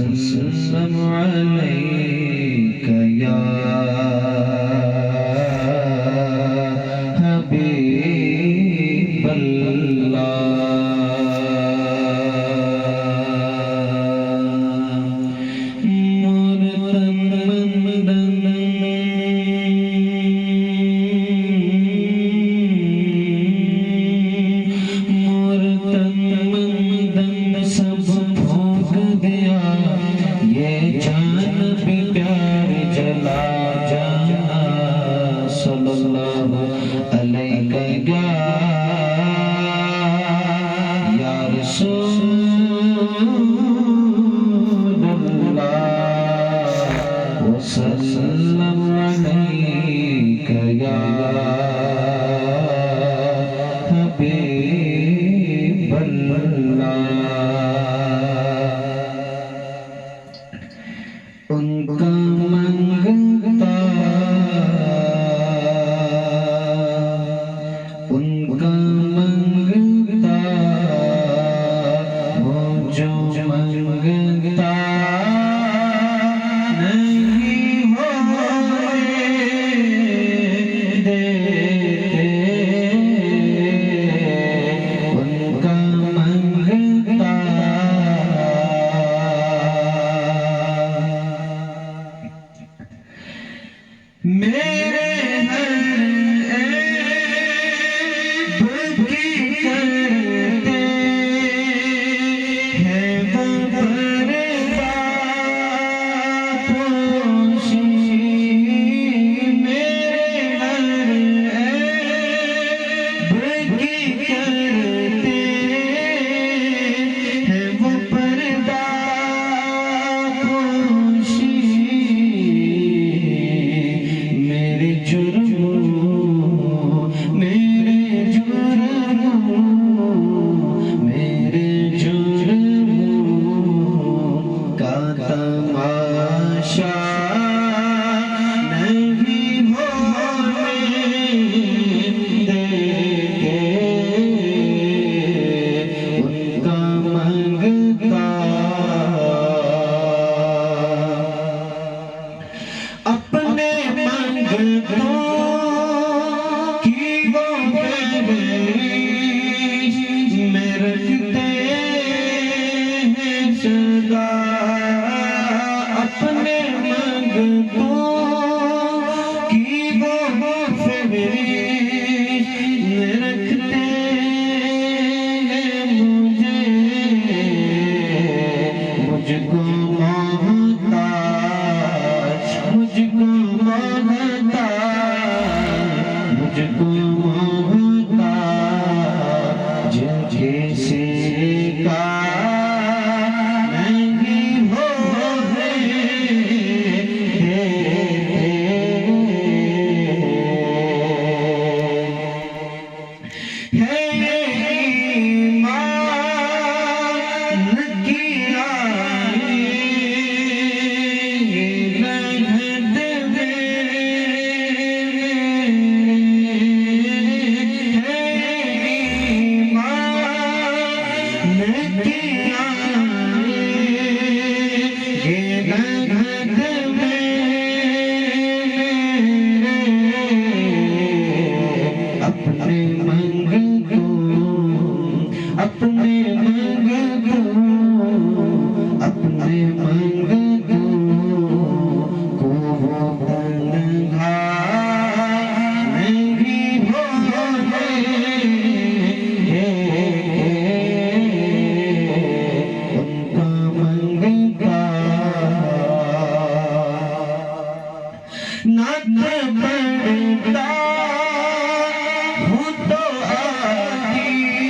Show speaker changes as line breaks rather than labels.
وسلم عليك يا حبيب وسلم عليك يا حبيب اللہ ان کا منگتا وہ جو منگتا میرے ہر عیب کی کرتے ہیں وہ پردہ پوشی میرے ہر عیب کی کرتے ہیں وہ پردہ پوشی میرے جرم کا تماشا نہیں ہونے دیتے ان کا منگتا اپنے منگتوں کی وہ فہرست میں رکھتے ہیں سدا اپنے منگتوں کی وہ فہرست میں رکھتے ہیں مجھ کو